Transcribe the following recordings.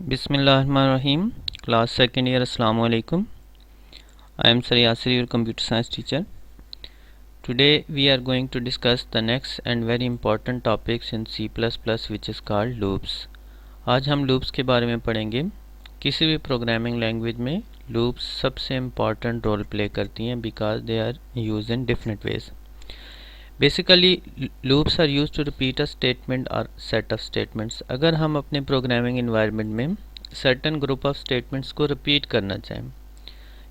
Bismillahirrahmanirrahim. Class second year. Assalamu alaikum. I am Sir Yasir, your computer science teacher. Today we are going to discuss the next and very important topics in C++ which is called loops. आज हम loops के बारे में पढ़ेंगे. किसी भी programming language में loops सबसे important रोल प्ले करती हैं because they are used in different ways. Basically loops are used to repeat a statement or set of statements. अगर हम अपने प्रोग्रामिंग इन्वायरमेंट में सर्टेन ग्रुप ऑफ स्टेटमेंट्स को repeat करना चाहें,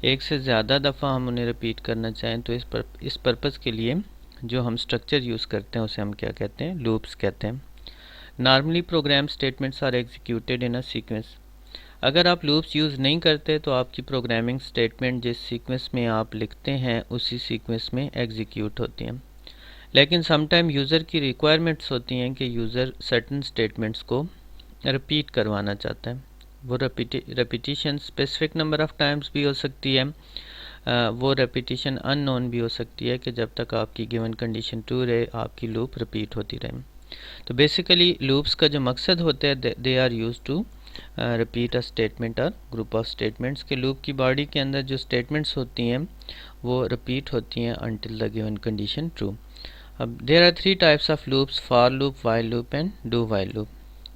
एक से ज़्यादा दफ़ा हम उन्हें रिपीट करना चाहें, तो इस पर्पज़ के लिए जो हम स्ट्रक्चर यूज़ करते हैं उसे हम क्या कहते हैं? लूप्स कहते हैं. Normally program statements are executed in a sequence. अगर आप लूप्स यूज़ नहीं करते तो आपकी प्रोग्रामिंग स्टेटमेंट जिस सीक्वेंस में आप लिखते हैं उसी सीक्वेंस में एग्जीक्यूट होती हैं. लेकिन समटाइम यूज़र की रिक्वायरमेंट्स होती हैं कि यूज़र सर्टन स्टेटमेंट्स को रिपीट करवाना चाहता है. वो repetition specific number of times भी हो सकती है, वो रेपिटिशन अननोन भी हो सकती है कि जब तक आपकी गिवन कंडीशन ट्रू रहे आपकी लूप रिपीट होती रहे. तो बेसिकली लूप्स का जो मकसद होता है they are use to repeat a statement और ग्रुप ऑफ स्टेटमेंट्स. के लूप की बॉडी के अंदर जो स्टेटमेंट्स होती हैं वो रिपीट होती हैं until the given condition true. अब there are three types of loops: for loop, while loop and do while loop.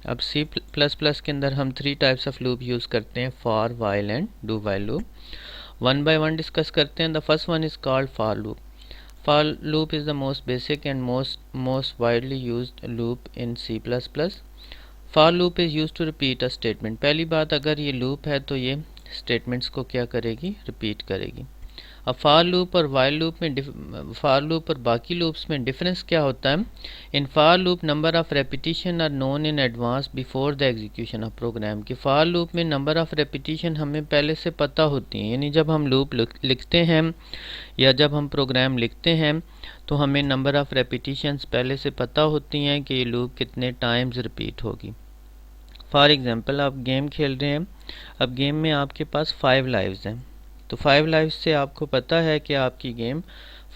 अब C++ के अंदर हम three types of loop use करते हैं: for, while and do while loop. One by one discuss करते हैं. The first one is called for loop. For loop is the most basic and most widely used loop in C++. For loop is use to repeat a statement. पहली बात, अगर ये loop है तो ये statements को क्या करेगी? रिपीट करेगी. अब फॉर लूप और वाइल लूप में फॉर लूप और बाकी लूप्स में डिफरेंस क्या होता है? In for loop number of repetition are known in advance before the execution of program. कि फॉर लूप में नंबर ऑफ़ रेपिटिशन हमें पहले से पता होती हैं. यानी जब हम लूप लिखते हैं या जब हम प्रोग्राम लिखते हैं तो हमें नंबर ऑफ़ रेपिटिशंस पहले से पता होती हैं कि ये लूप कितने टाइम्स रिपीट होगी. फॉर एग्ज़ाम्पल, आप गेम खेल रहे हैं. अब गेम में आपके पास 5 लाइव्स हैं, तो 5 लाइव्स से आपको पता है कि आपकी गेम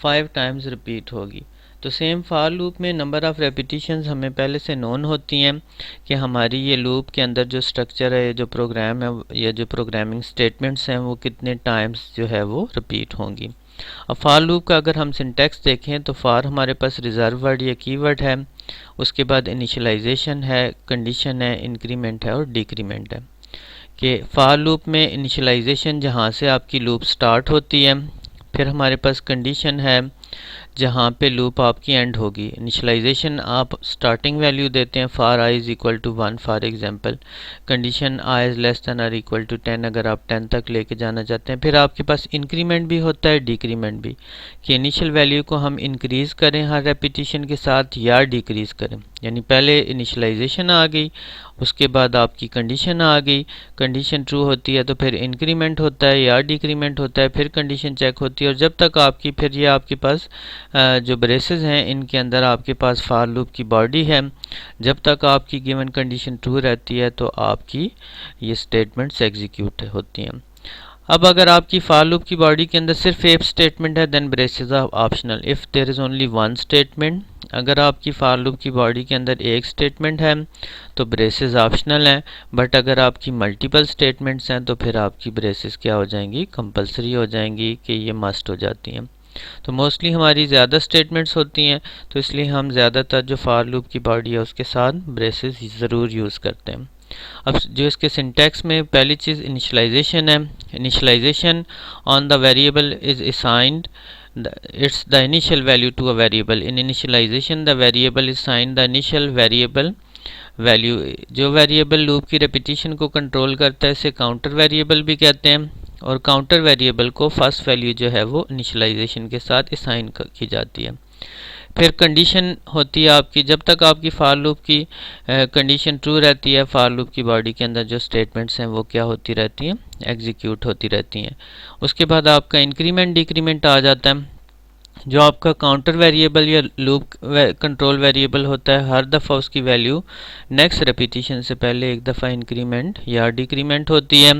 5 टाइम्स रिपीट होगी. तो सेम फॉर लूप में नंबर ऑफ़ रेपिटिशंस हमें पहले से नोन होती हैं कि हमारी ये लूप के अंदर जो स्ट्रक्चर है, जो प्रोग्राम है या जो प्रोग्रामिंग स्टेटमेंट्स हैं वो कितने टाइम्स जो है वो रिपीट होंगी. अब फॉर लूप का अगर हम सिंटैक्स देखें तो फॉर हमारे पास रिजर्व वर्ड या कीवर्ड है, उसके बाद इनिशियलाइजेशन है, कंडीशन है, इंक्रीमेंट है और डिक्रीमेंट है. कि फॉर लूप में इनिशियलाइजेशन जहाँ से आपकी लूप स्टार्ट होती है, फिर हमारे पास कंडीशन है जहाँ पे लूप आपकी एंड होगी. इनिशियलाइजेशन आप स्टार्टिंग वैल्यू देते हैं, for I is equal to 1 for example. Condition I is less than और इक्वल टू 10 अगर आप 10 तक लेके जाना चाहते हैं. फिर आपके पास इंक्रीमेंट भी होता है, डिक्रीमेंट भी, कि इनिशियल वैल्यू को हम इंक्रीज़ करें हर रेपिटिशन के साथ या डिक्रीज़ करें. यानी पहले इनिशियलाइजेशन आ गई, उसके बाद आपकी कंडीशन आ गई, कंडीशन ट्रू होती है तो फिर इंक्रीमेंट होता है या डिक्रीमेंट होता है, फिर कंडीशन चेक होती है. और जब तक आपकी फिर ये आपके पास जो ब्रेसेस हैं इनके अंदर आपके पास फॉर लूप की बॉडी है, जब तक आपकी गिवन कंडीशन ट्रू रहती है तो आपकी ये स्टेटमेंट्स एग्जीक्यूट होती हैं. अब अगर आपकी फॉर लूप की बॉडी के अंदर सिर्फ इफ स्टेटमेंट है then braces are optional. If there is only one statement, अगर आपकी फॉर लूप की बॉडी के अंदर एक स्टेटमेंट है तो ब्रेसेस ऑप्शनल हैं. बट अगर आपकी मल्टीपल स्टेटमेंट्स हैं तो फिर आपकी ब्रेसेस क्या हो जाएंगी? कंपलसरी हो जाएंगी, कि ये मस्ट हो जाती हैं. तो मोस्टली हमारी ज़्यादा स्टेटमेंट्स होती हैं तो इसलिए हम ज़्यादातर जो फॉर लूप की बॉडी है उसके साथ ब्रेसेस ज़रूर यूज़ करते हैं. अब जो इसके सिंटैक्स में पहली चीज़ इनिशियलाइजेशन है. Initialization on the variable is assigned it's the initial value to a variable. In initialization the variable is assigned the initial variable value. जो वेरिएबल लूप की रेपिटिशन को कंट्रोल करता है इसे काउंटर वेरिएबल भी कहते हैं. और काउंटर वेरिएबल को फर्स्ट वैल्यू जो है वो इनिशियलाइजेशन के साथ असाइन की जाती है. फिर कंडीशन होती है आपकी, जब तक आपकी फॉर लूप की कंडीशन ट्रू रहती है फॉर लूप की बॉडी के अंदर जो स्टेटमेंट्स हैं वो क्या होती रहती हैं? एग्जीक्यूट होती रहती हैं. उसके बाद आपका इंक्रीमेंट डिक्रीमेंट आ जाता है. जो आपका काउंटर वेरिएबल या लूप कंट्रोल वेरिएबल होता है, हर दफ़ा उसकी वैल्यू नेक्स्ट रेपिटिशन से पहले एक दफ़ा इंक्रीमेंट या डिक्रीमेंट होती है.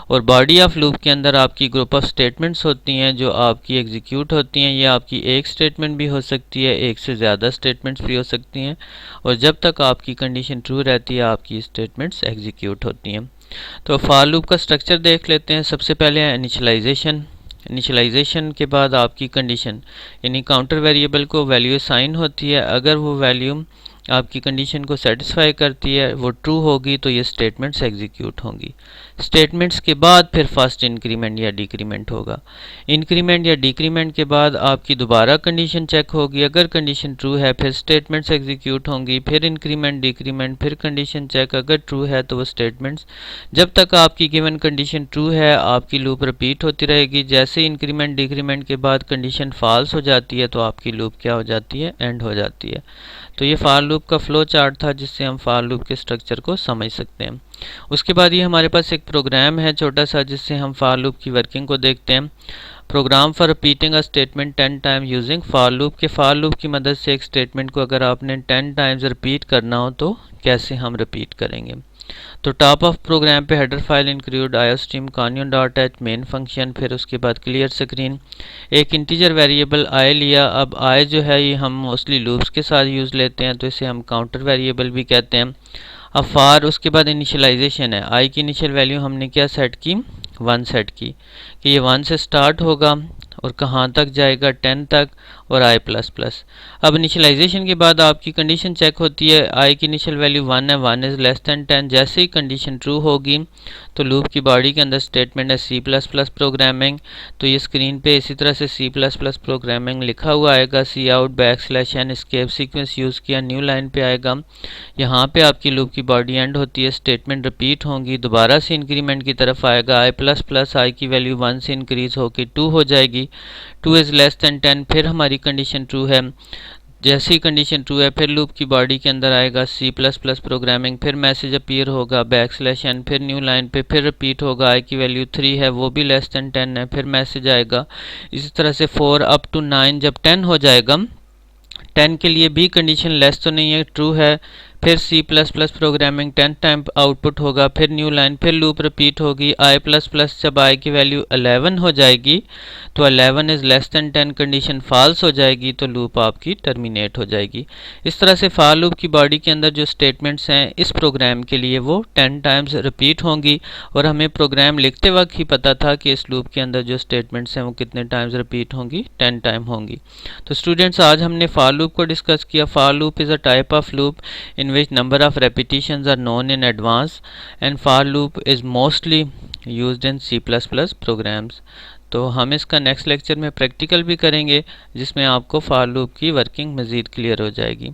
और बॉडी ऑफ लूप के अंदर आपकी ग्रुप ऑफ स्टेटमेंट्स होती हैं जो आपकी एग्जीक्यूट होती हैं. ये आपकी एक स्टेटमेंट भी हो सकती है, एक से ज़्यादा स्टेटमेंट्स भी हो सकती हैं. और जब तक आपकी कंडीशन ट्रू रहती है आपकी स्टेटमेंट्स एग्जीक्यूट होती हैं. तो फॉर लूप का स्ट्रक्चर देख लेते हैं। सबसे पहले है इनिशियलाइजेशन। इनिशियलाइजेशन के बाद आपकी कंडीशन यानी काउंटर वेरिएबल को वैल्यू असाइन होती है। अगर वो वैल्यू आपकी कंडीशन को सेटिस्फाई करती है, वो ट्रू होगी, तो ये स्टेटमेंट्स एग्जीक्यूट होंगी। स्टेटमेंट्स के बाद फिर फर्स्ट इंक्रीमेंट या डिक्रीमेंट होगा। इंक्रीमेंट या डिक्रीमेंट के बाद आपकी दोबारा कंडीशन चेक होगी। अगर कंडीशन ट्रू है फिर स्टेटमेंट्स एग्जीक्यूट होंगी, फिर इंक्रीमेंट डिक्रीमेंट, फिर कंडीशन चेक। अगर ट्रू है तो वो स्टेटमेंट्स, जब तक आपकी गिवन कंडीशन ट्रू है आपकी लूप रिपीट होती रहेगी। जैसे इंक्रीमेंट डिक्रीमेंट के बाद कंडीशन फॉल्स हो जाती है तो आपकी लूप क्या हो जाती है, एंड हो जाती है। तो ये फॉर लूप का फ्लो चार्ट था जिससे हम फॉर लूप के स्ट्रक्चर को समझ सकते हैं। उसके बाद ये हमारे पास एक प्रोग्राम है छोटा सा जिससे हम फॉर लूप की वर्किंग को देखते हैं। Program for repeating a statement 10 time using for loop. के फॉर लूप की मदद से एक स्टेटमेंट को अगर आपने 10 टाइम्स रिपीट करना हो तो कैसे हम रिपीट करेंगे। तो टॉप ऑफ प्रोग्राम पे header file include iostream canyon.h main function, फिर उसके बाद क्लियर स्क्रीन। एक इंटीजर वेरिएबल आई लिया। अब आई जो है ये हम मोस्टली लूप्स के साथ यूज़ लेते हैं तो इसे हम काउंटर वेरिएबल भी कहते हैं। अब फार, उसके बाद इनिशियलाइजेशन है। आई की इनिशियल वैल्यू हमने क्या सेट की, 1 सेट की कि ये 1 से स्टार्ट होगा और कहाँ तक जाएगा, 10 तक और आई प्लस प्लस। अब इनिशियलाइजेशन के बाद आपकी कंडीशन चेक होती है। आई की इनिशियल वैल्यू 1 है, 1 इज़ लेस दैन 10। जैसे ही कंडीशन ट्रू होगी तो लूप की बॉडी के अंदर स्टेटमेंट है सी प्लस प्लस प्रोग्रामिंग। तो ये स्क्रीन पे इसी तरह से सी प्लस प्लस प्रोग्रामिंग लिखा हुआ आएगा। Cout backslash n escape sequence use किया, न्यू लाइन पे आएगा। यहाँ पे आपकी लूप की बॉडी एंड होती है, स्टेटमेंट रिपीट होंगी, दोबारा से इंक्रीमेंट की तरफ आएगा। आई प्लस प्लस, आई की वैल्यू 1 से इंक्रीज होकर 2 हो जाएगी। 2 इज़ लेस दैन 10, फिर हमारी कंडीशन ट्रू है। जैसी कंडीशन ट्रू है फिर लूप की बॉडी के अंदर आएगा सी प्लस प्लस प्रोग्रामिंग, फिर मैसेज अपीयर होगा बैकस्लैश n, फिर न्यू लाइन पे फिर रिपीट होगा। आई की वैल्यू 3 है, वो भी लेस दैन 10 है, फिर मैसेज आएगा। इसी तरह से 4 अप टू 9। जब 10 हो जाएगा, 10 के लिए भी कंडीशन लेस तो नहीं है, ट्रू है, फिर C plus plus programming 10 time output होगा, फिर न्यू लाइन, फिर लूप रिपीट होगी। आई प्लस प्लस, जब आई की वैल्यू 11 हो जाएगी तो 11 is less than 10, condition false हो जाएगी तो लूप आपकी टर्मिनेट हो जाएगी। इस तरह से फॉर लूप की बॉडी के अंदर जो स्टेटमेंट्स हैं इस प्रोग्राम के लिए वो 10 टाइम्स रिपीट होंगी और हमें प्रोग्राम लिखते वक्त ही पता था कि इस लूप के अंदर जो स्टेटमेंट्स हैं वो कितने टाइम्स रिपीट होंगी, 10 टाइम होंगी। तो स्टूडेंट्स आज हमने फॉर लूप को डिस्कस किया। For loop is a type of loop in which number of repetitions are known in advance and for loop is mostly used in C++ programs। तो हम इसका नेक्स्ट लेक्चर में practical भी करेंगे जिसमें आपको फॉर लूप की वर्किंग मज़ीद क्लियर हो जाएगी।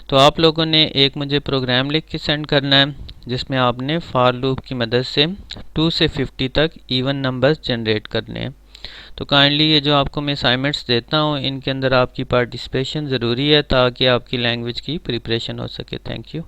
तो आप लोगों ने एक मुझे प्रोग्राम लिख के सेंड करना है जिसमें आपने फॉर लूप की मदद से 2 से 50 तक इवन नंबर्स जनरेट करने हैं। तो काइंडली ये जो आपको मैं असाइनमेंट्स देता हूँ इनके अंदर आपकी पार्टिसिपेशन ज़रूरी है ताकि आपकी लैंग्वेज की प्रिपरेशन हो सके। Thank you.